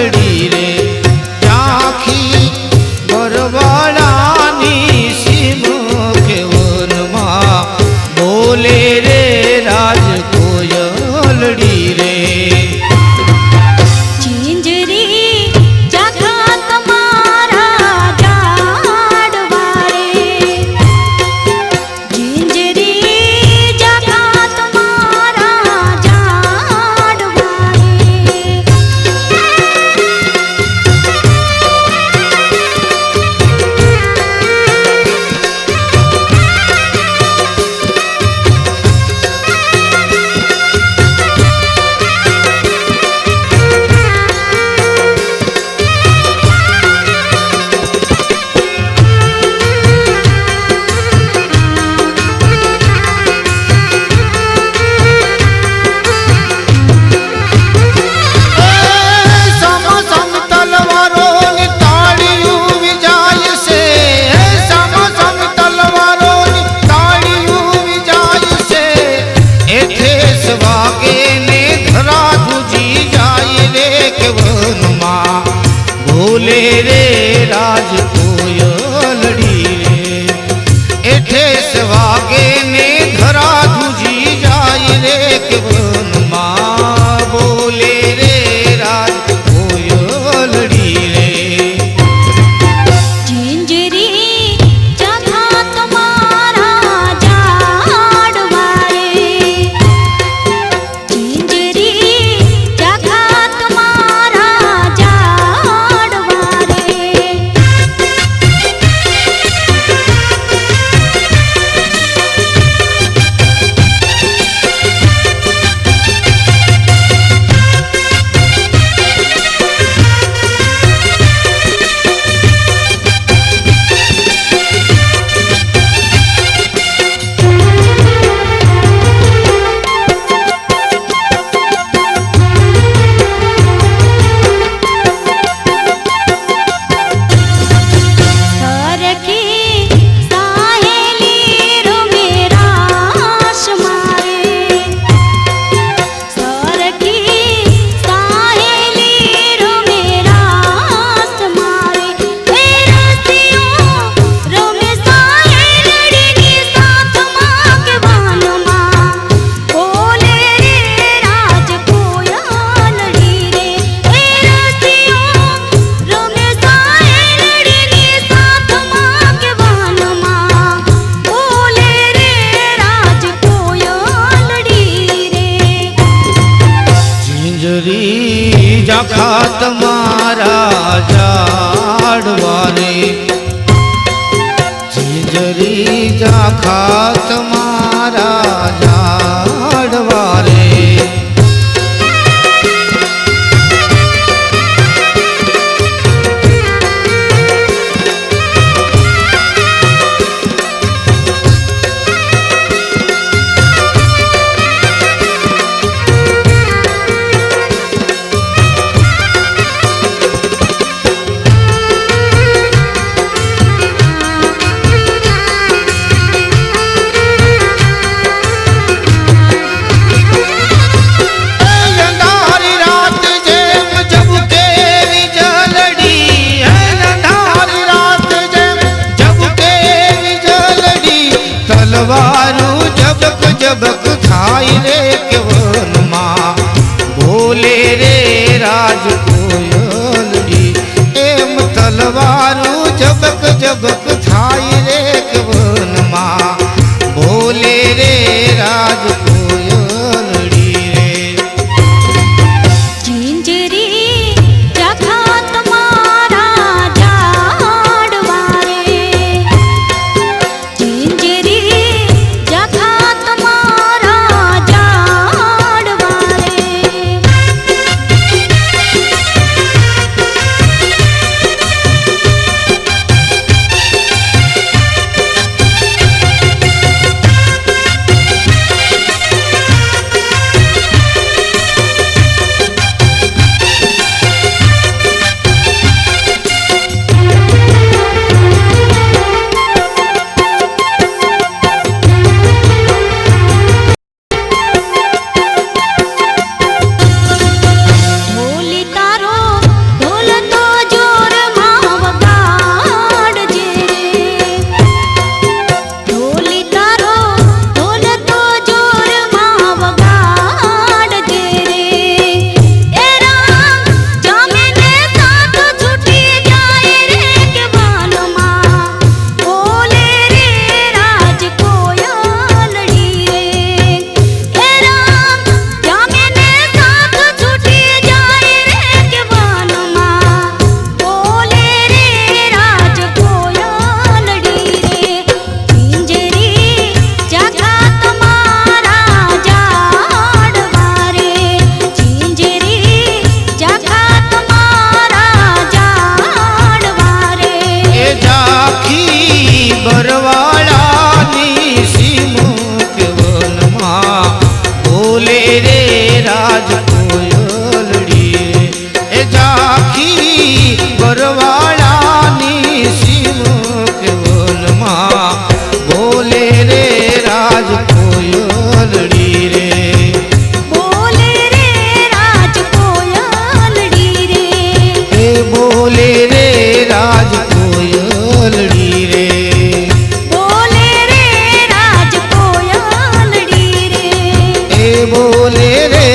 कोयलड़ी रे झांकी बरवाड़ानी सिम के वन मां बोले रे राज कोयलड़ी रे। बोले रे राज कोयलड़ी रे एठे सवागे ने धरा दूजी जाय रे के वन मां बोले रे राज कोयलड़ी रे। जिंजरी जखा तुम्हारा जाड़वा रे जिंजरी जखा तुम्हारा जखा तुम्हारा जाड़वा रे जिंजरी जखा तुम्हारा जाड़वा रे। तलवारू जबक जबक खाई रे के वन मां बोले रे राज कोयलड़ी एम तलवारू जबक जबक खाई रे के वन मां बोले रे राज कोयलड़ी रे। जिंजरी जखा तुम्हारा जाड़वा रे जिंजरी जखा तुम्हारा जा મારી બરવાળાની સીમ કે વનમાં બોલે રે રાજ કોયલડી રે બોલે રે રાજ કોયલડી રે એ બોલે રે રાજ કોયલડી રે બોલે રે રાજ કોયલડી રે એ બોલે રે